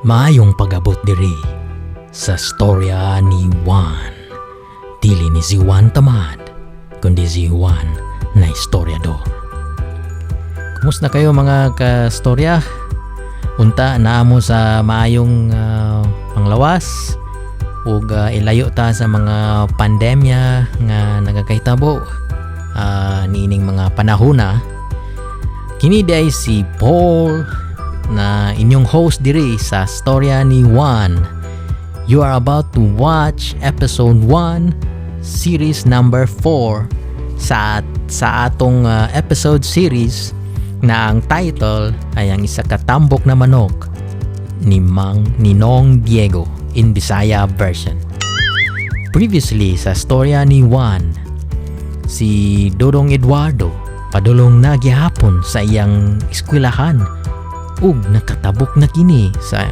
Maayong pag-abot diri sa storya ni Juan. Dili ni si Juan tamad, kundi si Juan na istoryador. Kumusta kayo mga kastorya? Unta naamo sa maayong panglawas ug ilayo ta sa mga pandemya nga nagakahitabo niining mga panahona. Kini day si Paul na inyong host diri sa storya ni Juan. You are about to watch episode 1, series number 4 sa atong episode series na ang title ay ang isa ka tambok na manok ni Mang Ninong Diego in Bisaya version. Previously sa storya ni Juan, si Dodong Eduardo padulong na gihapon sa iyang eskwelahan ug nakatabok na kini sa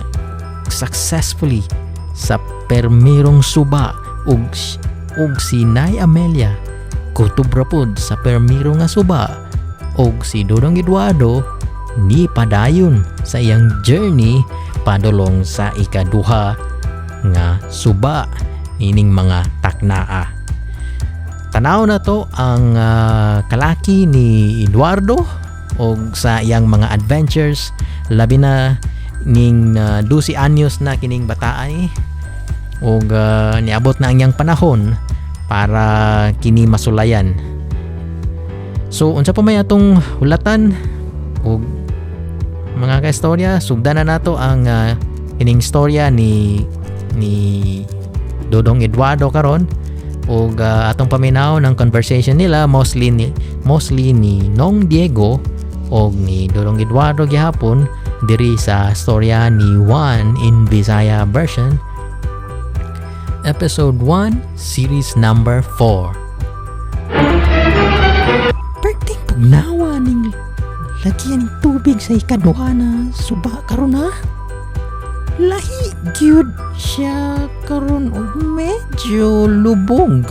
successfully sa permirong suba ug si Nay Amelia kutubra pod sa permiro nga suba ug si Dodong Eduardo ni padayon sa iyang journey padulong sa ikaduha nga suba ining mga taknaa. Tanaw na to ang kalaki ni Eduardo ug sa iyang mga adventures, labi na ning 12 anyos na kining bataay ug niabot na ang iyang panahon para kini masulayan. So unsa pa may atong hulatan ug mga kaistorya, sugdan na nato ang kining istorya ni Dodong Eduardo karon ug atong paminaw ng conversation nila mostly ni Nong Diego og ni Dodong Eduardo gihapon diri sa storya ni Juan in Bisaya version, episode 1, series number 4. Perting pugnawa ning lagyan tubig sa ikaduha na suba karon ha. Lahi gyud siya karon og medyo lubog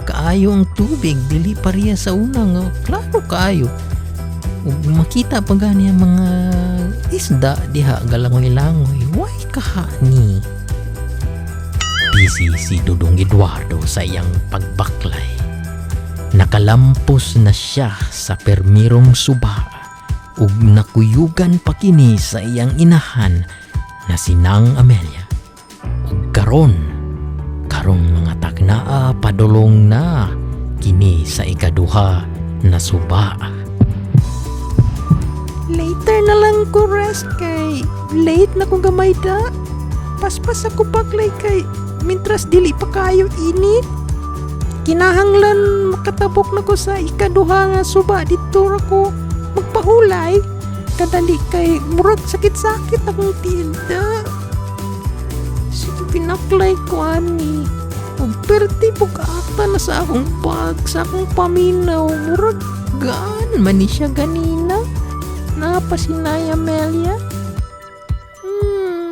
kaayo ang tubig, dili pareha sa una nga klaro kaayo. Ug makita pa gani ang mga isda diha galangoy-langoy. Why kahani? Busy si Dodong Eduardo sa iyang pagbaklay. Nakalampos na siya sa permirong suba ug nakuyugan pa kini sa iyang inahan na si Nang Amelia. Ug karong mga taknaa padulong na kini sa ikaduha na suba. Later na lang ko rest kay late na kong gamay da. Paspas ako baklay kay mintras dili pa kayo init. Kinahanglan makatabok na ko sa ikaduha nga suba dito ko magpahulay. Kadali kay murag sakit-sakit akong tinda. Sige pinaklay ko ani. Ug perti ata na sa akong sa akong paminaw. Murag gaan man ni siya ganina. Napa si Nay Amelia?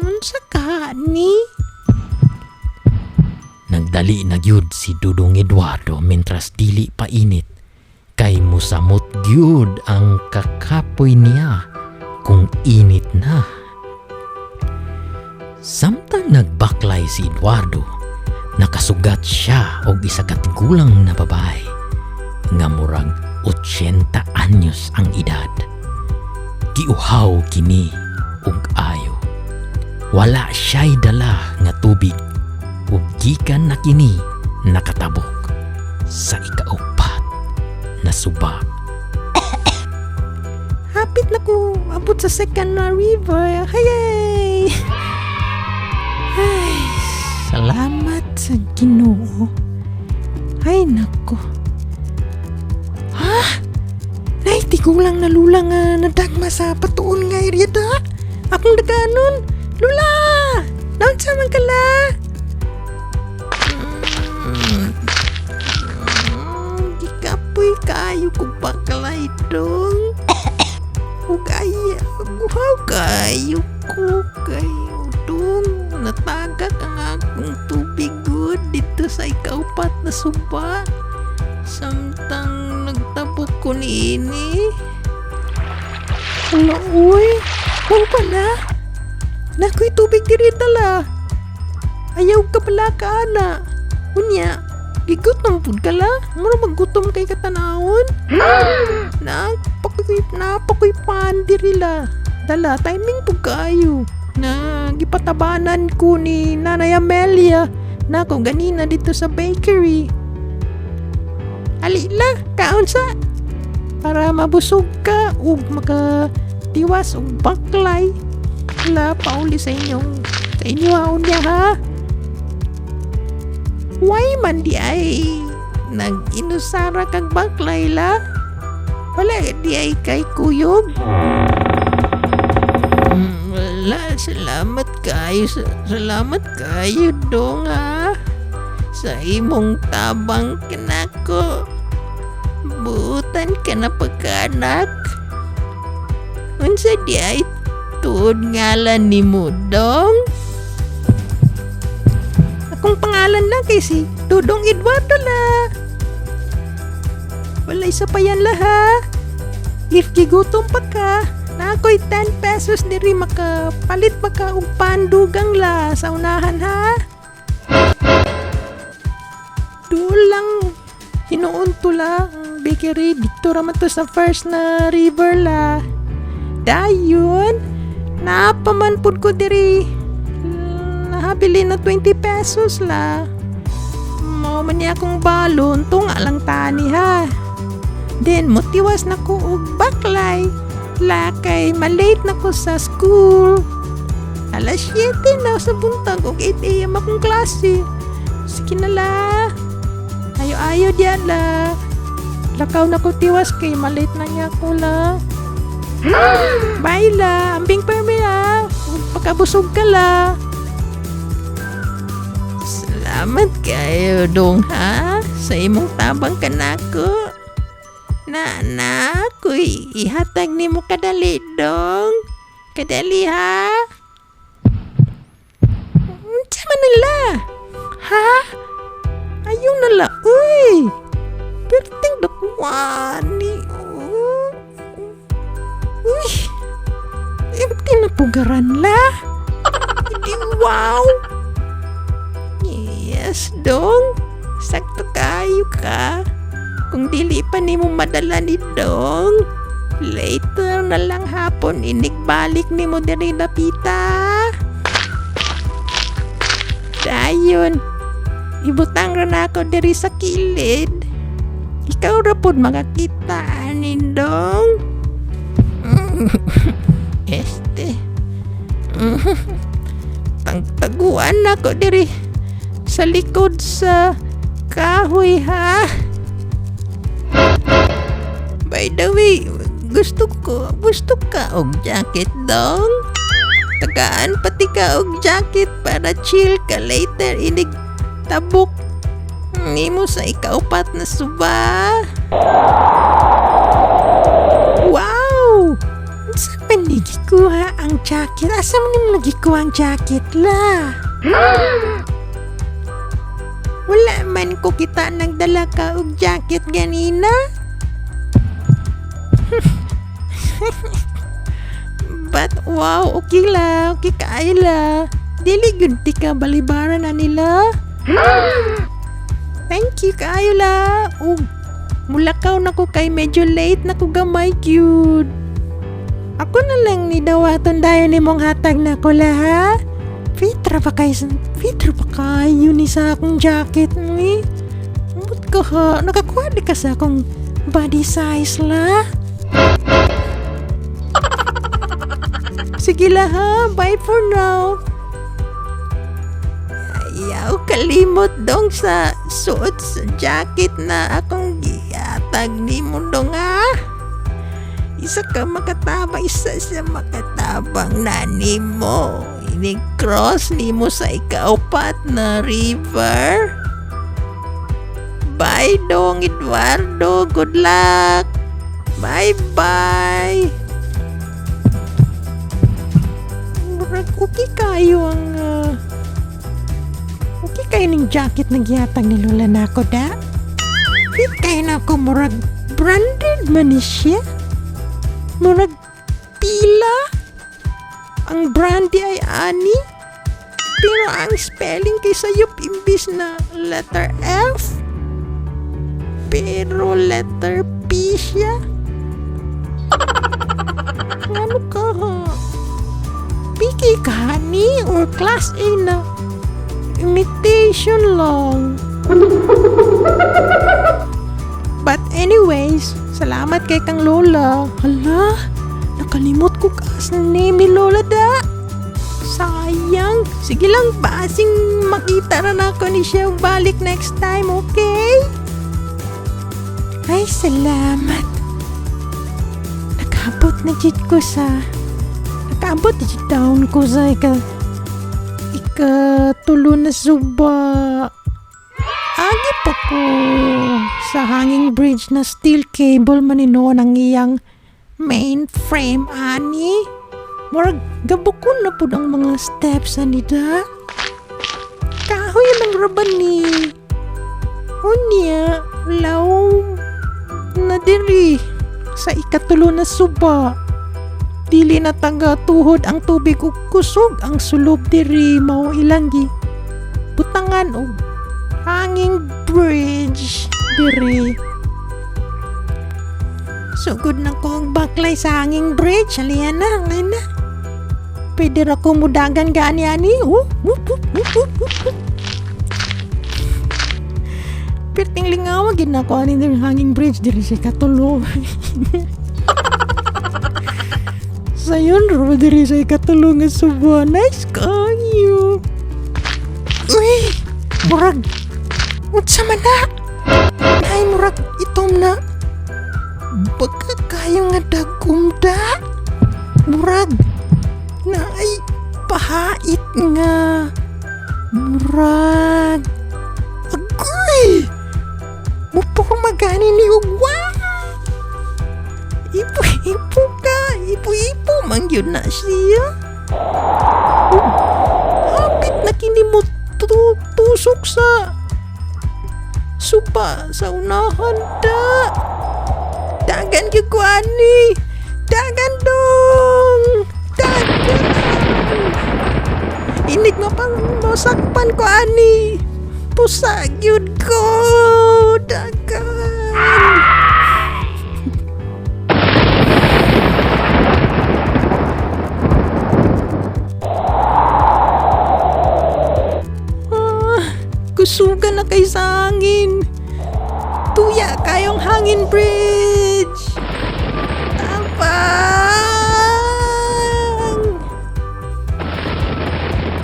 Unsa ka ni? Nagdali na gyud si Dodong Eduardo mintras dili pa init kay musamot gyud ang kakapoy niya kung init na. Samtang nagbaklay si Eduardo, nakasugat siya og isa ka tigulang na babae nga murag 80 anyos ang edad. Giuhaw kini ug ayo. Wala siya'y dala nga tubig ug gikan na kini nakatabok sa ikaupat na suba. Hapit na ko abot sa second na river. Hayay! Ay, salamat sa Ginoo. Ay nako. Ha? Nay, tigulang na lula nga nadagma sa patuon nga area da. Akong daganon. Lula! Naon sa man kala? Gikapoy kayo kung baklay dong. Ugaya, guhaw kayo ko kayo dong. Natagak ang akong tubig good dito sa ikaupat na suba. Samtang nagtabok ko niini. Hala, uy. Huwag pala. Nakoy tubig diri dala. Ayaw ka pala ka ana. Unya, gigutom pud ka la. Mura maggutom kay katanawon. Napakoy pan diri la. Dala, timing pud kaayo. Na gipatabanan ko ni Nanay Amelia. Nako ganina dito sa bakery. Alila, kaon sa. Para mabusog ka ug makatiwas og baklay. Wala pauli sa inyo haon niya ha. Why man di ay nag-inusara kag baklay la? Wala di ay kay kuyog? Wala, salamat kayo dong ha. Sa imong tabang kanako. Buutan ka na pagkaanak. Unsa di ay tuod ngalan ni mo dong? Akong pangalan lang kay si Dudong Eduardo la. Wala isa pa yan la ha. If gigutom pa ka, na ako'y 10 pesos diri makapalit pa ka og pandugang la sa unahan ha. Dulang hinuon to la ang bakery dito raman to sa first na river la. Dayon, napaman pud ko diri. Nahabili na 20 pesos la. Mao man niya akong balon to nga lang tani ha. Then motiwas na ko og baklay. La kay malate na ko sa school. Alas 7 na sa buntag og 8 AM akong klase. Sige na la. Ayo diyan la. Lakaw na ko tiwas kay malate na niya ko la. Bye la. Ambing permi la. Pagkabusog ka la. Salamat kayo dong ha. Sa imong tabang kanako. Na ko'y ihatag ni mo kadali dong. Kadali ha. Sama nila. Ha? Ayaw nala. Uy. Perting dakwani. Uy. Empty na pugaran la. Hindi wow. Yes dong. Sakto kayo ka. Kung dili pa ni mo madala ni dong, later na lang hapon inigbalik ni mo diri dapita. Dayon, ibutang ra na ako diri sa kilid. Ikaw ra pod makakita ni dong. Taguan ako diri sa likod sa kahoy ha. By the way, gusto ka og jacket dong? Tagaan pati ka og jacket para chill ka later inig tabok nimo sa ikaupat na suba. Wow! Saan pa nagikuha ang jacket? Asa mo nimo nagikuha ang jacket la? Wala man ko kita nagdala ka og jacket ganina. But wow, okay la, okay kaayo la. Dili gyud ti ka balibaran na nila. Thank you kaayo la. Mulakaw na ko kay medyo late na ko gamay gyud. Ako na lang ni dawaton dayon nimong hatag na ko la ha. Fitra pa kayo ni sa akong jacket ni. Umot ka ha, nakakuha di ka sa akong body size la. Sige la ha, bye for now. Ayaw kalimot dong sa suot sa jacket na akong giatag ni mo dong ha. Isa ka makatabang, isa siya makatabang nani mo. Ini-cross ni mo sa ikaupat na river. Bye dong Eduardo, good luck. Bye-bye. Okay kayo ang okay kayo ng jacket na giyatag ni Lola nako da? Fit kayo na ako murag branded man siya? Murag pila? ang brandy ay ani, pero ang spelling kay sayop imbis na letter F, pero letter P siya. Ano ka ha? Piki ka ni or class A na imitation lang. But anyways, salamat kay kang Lola. Hala, nakalimot ko kas na name ni Lola da. Sayang. Sige lang, basing makita rin ako ni siya balik next time, okay? Ay, salamat. Nakaabot na jit ko sa... Nakaabot na jit down ko sa ikatulo na suba. Agi pa ko sa hanging bridge na steel cable manino ng iyang mainframe, ani. Murag gabukon na po ang mga steps, anida. Kahoy ng raban ni. Unya, law na diri sa ikatulo na suba. Dili na taga tuhod ang tubig ug kusog ang sulob diri mao ilanggi. Butangan og hanging bridge diri. Sugod na ko ang baklay sa hanging bridge. Aliyan na, ngayon na. Pwede ra ko mudagan gaani-ani. Perting lingawa gid na ko ani ng hanging bridge diri sa ikatulo. Sayon ro diri sa ikatulo nga suba. Nice kayo. Uy, murag. Unsa man na? Ay murag itom na. Baka kayo nga dagumda. Murag na ay pahait nga. Murag agoy. Mupo ko magani ni ugwa. Ipo ka. Ipo mangyod na siya. Hapit na kini mo tusok sa supa sa unahan da. Dagan yung ko ani. Dagan dong. Dagan. Inig nga pang masakpan ko ani. Pusag yun ko. Dagan. Kusugan na kay sa hangin. Tuya kayong hangin bridge. Abang.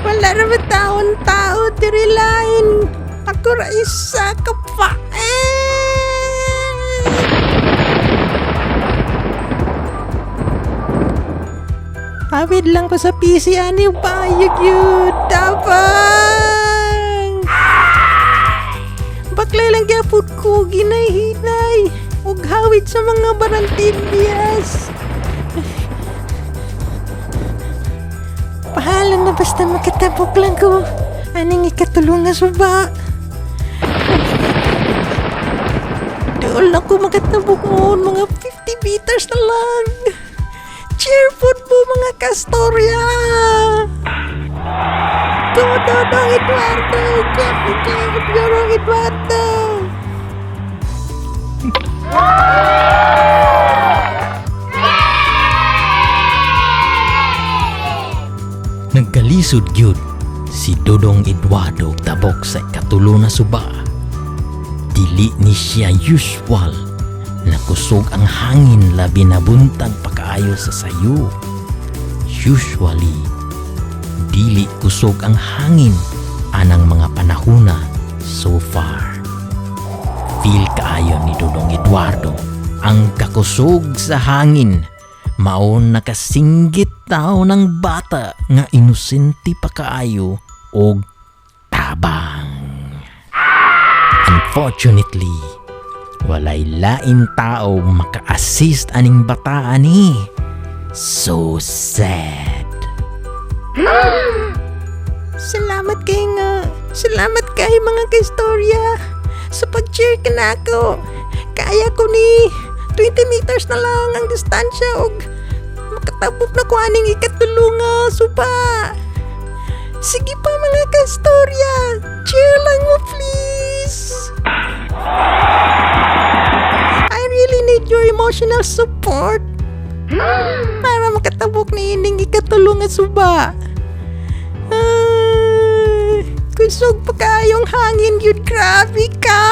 Wala naman taon-tao diri lain. Ako ra isa ka pa. Hawid lang ko sa PC ani bayag yun. Abang. Baklay lang gyapon ko ginay-hinay ug hawid sa mga barantilyas. Pahalan na basta makatabok lang ko aning ikatulong na suba. Doon lang ko makatabok mo mga 50 meters na lang. Cheerful po mga kastorya. Dodong Eduardo, Dodong Eduardo. Nagkalisod gyud si Dodong Eduardo tabok sa ikatulo na suba. Dili ni siya usual na kusog ang hangin labi na buntag pakaayo sa sayo. Usually dili kusog ang hangin anang mga panahuna so far. Feel kaayo ni Dodong Eduardo ang kakusog sa hangin. Mao nakasinggit tao ng bata nga inosente pa kaayo og tabang. Unfortunately, walay lain tao maka-assist aning bata ani. So sad. Salamat kay mga kaistorya sa pag-cheer ka na ako. Kaya ko ni 20 meters na lang ang distansya og Makatabok na ko aning ikatulong nga suba. Sige pa mga kastorya, cheer lang mo please. I really need your emotional support para makatabok ni ining ikatulong nga suba. Kusog pa kayong hangin yun, grabe ka.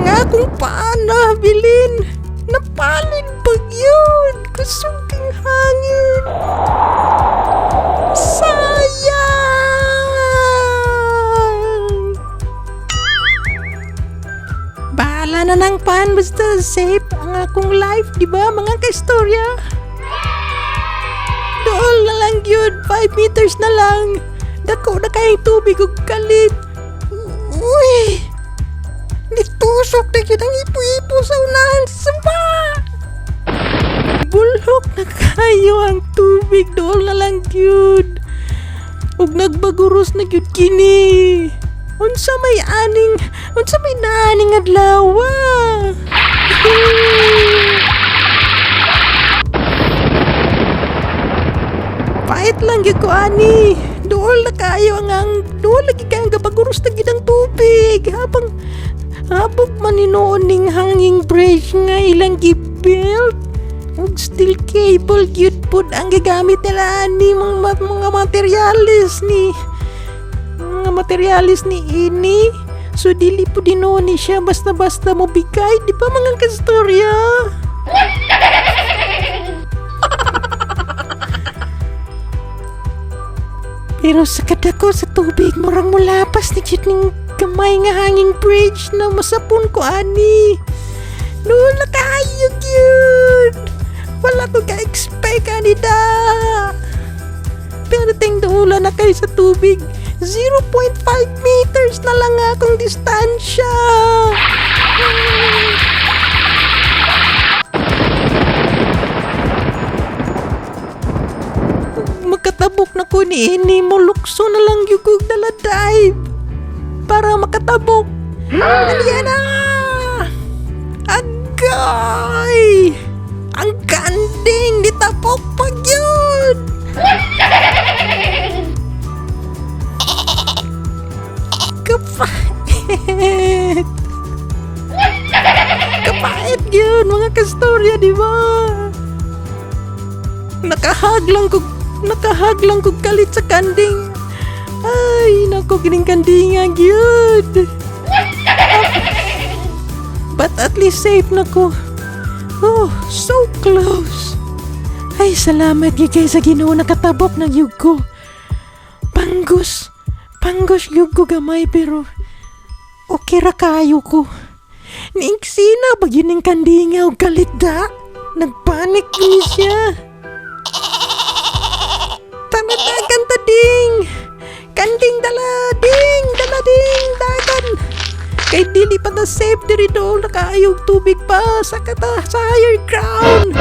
Nga kung paano, Bilin, napalid pag yun. Kusog kang hangin. Sayang. Bahala na ng pan, basta safe ang akong life, di ba mga kaistorya? Doon na lang yun, 5 meters na lang. Dako na kayong tubig ug kalit. Uy! Nitusok na yun ang ipo-ipo sa unahan sa ba! Bulhok na kayo ang tubig, doon na lang yun. Ug nagbaguros na yun kini. Unsa may naaning adlawa. Pait lang yun ko, ani. Doon na kayo doon lagi kayong gabaguros na gidang tubig. Habang maninoon ning hanging bridge nga ilang gibuild. Ug steel cable gyud pud ang gagamit nila ani mga materialis ni ini. So dili po dinoon ni siya basta-basta mo bigay, di ba mga kastorya? Pero sa kadako sa tubig, murang mulapas ni Jit ning kamay nga hanging bridge na masapon ko, ani. Noon na kayo yun. Wala ko ka-expect, kanida. Pero tingdula na kayo sa tubig. 0.5 meters na lang akong distansya. Makatabok na ko ni ini, mulukso na lang yung dala dive para makatabok. Aliyan na! Agay! Ang ganding! Ditapok pag yun! Kapait! Kapait yun, mga kastorya, di ba? Nakahaglang ko kalit sa kanding. Ay, naku, kining kandingan yun. But at least safe na ko. Oh, so close. Ay, salamat kay sa Ginoo, nakatabok ng yug ko. Panggos yug ko gamay, pero okay ra kayo ko. Niingsina pag yun yung kandinga o galit da. Nagpanik ni siya. Tanadagan ta ding. Kanding dala ding dagan. Kay dili pa na safe diri doon, nakaayog tubig pa sa higher ground.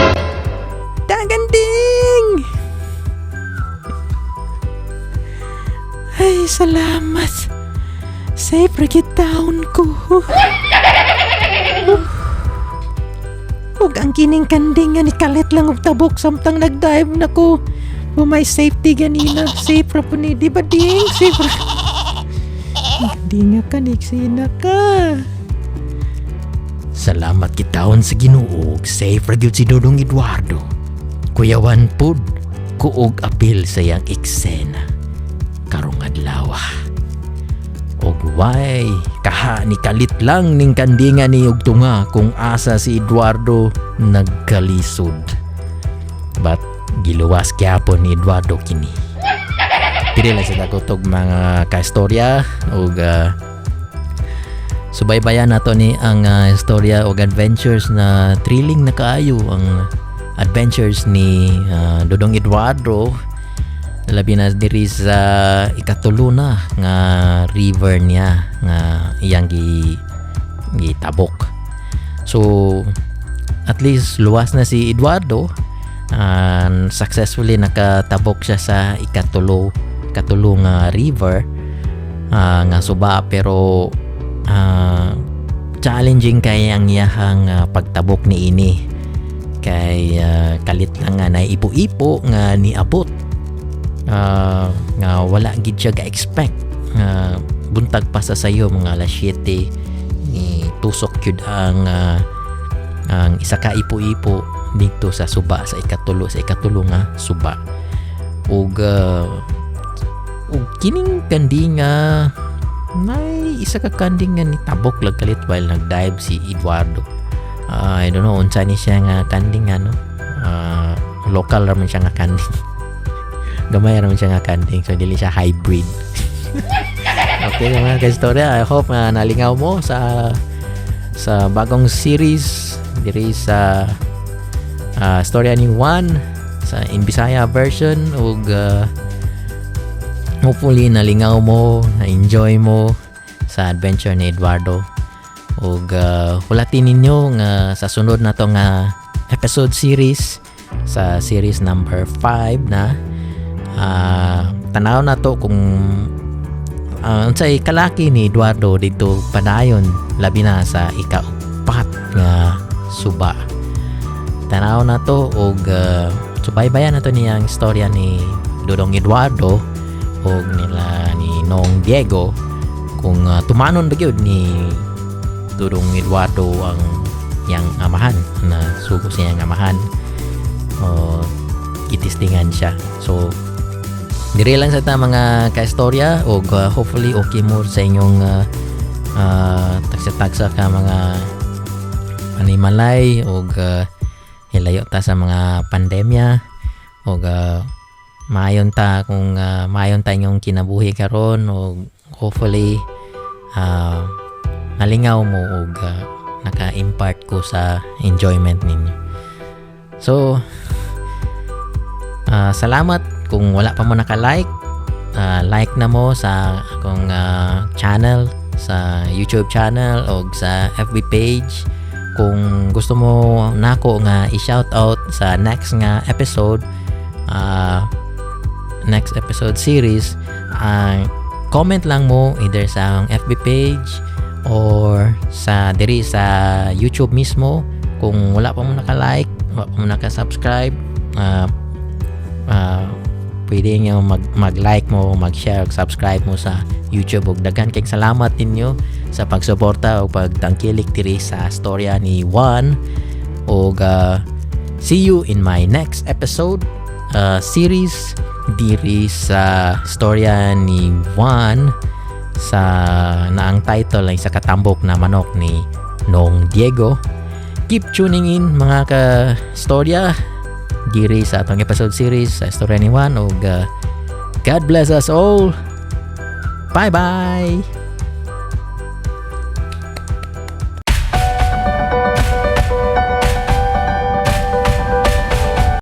Dagan ding. Ay, salamat. Safe ra down ko. Ug ang kining kanding nga ni kalit lang og tabok samtang nagdive na ko. May safety ganina. Safe ra po ni, di ba ding? Safe ra. Hindi nga ka, niksina ka. Salamat kitaon sa Ginoo, safe ra gyud si Dodong Eduardo. Kuyawan pud kuog apil sa yang eksena karong adlaw. Og way kaha ni kalit lang ning kandinga ni og tunga kung asa si Eduardo nagkalisod. But giluwas gyapon ni Eduardo kini. Pili lang sa takotog mga kaistorya og subaybayan nato ni ang istorya og adventures na thrilling na kaayo ang adventures ni Dodong Eduardo, labi na diri sa ikatulo na nga river niya nga iyang gitabok. So at least luwas na si Eduardo, successfully nakatabok siya sa ikatulo nga river nga suba, pero challenging kay ang iyahang pagtabok ni ini kay kalit lang nga na ipo-ipo nga niabot nga wala gid siya ga-expect buntag pa sa sayo mga alas 7 ni tusok yun ang isa ka ipo-ipo dito sa suba sa ikatulo nga suba ug kining kandi nga may isa ka kandi nga nitabok lang kalit while nagdive si Eduardo. I don't know unsa ni siya nga kandi nga no. Local raman siya nga kandi. Gamay raman siya nga kandi, so dili siya hybrid. Okay mga kaistorya, I hope nalingaw mo sa bagong series diri sa storya ni Juan sa in Bisaya version ug hopefully nalingaw mo, na-enjoy mo sa adventure ni Eduardo ug hulatin ninyo nga sa sunod na to nga episode series sa series number 5 na tanaw na to kung unsay kalaki ni Eduardo dito padayon labi na sa ika-4 nga suba. Tanaw na to ug subaybayan na to niyang istorya ni Dodong Eduardo o nila ni Nong Diego kung tumanon ba gyud ni Dodong Eduardo ang yang amahan na sugo siya ang amahan o kitistingan siya. So dire lang sa ta mga kaistorya o hopefully okay mo sa inyong tagsa-tagsa ka mga panimalay o hilayo ta sa mga pandemya o maayon ta kung maayon ta inyong kinabuhi karon o hopefully nalingaw mo o naka-impart ko sa enjoyment ninyo. So salamat kung wala pa mo naka-like, like na mo sa akong channel, sa YouTube channel o sa FB page. Kung gusto mo nako nga i-shout out sa next nga episode, next episode series, comment lang mo either sa FB page or sa diri sa YouTube mismo. Kung wala pa mo naka-like, wala pa mo naka-subscribe, pwede nyo mag-like mo, mag-share, subscribe mo sa YouTube. Ug daghan kay salamat ninyo sa pagsuporta o pagtangkilik diri sa storya ni Juan. Ug see you in my next episode series diri sa storya ni Juan sa naang title ay sa katambok na manok ni Nong Diego. Keep tuning in mga ka-storya diri sa atong episode series sa storya ni Juan ug God bless us all. Bye bye.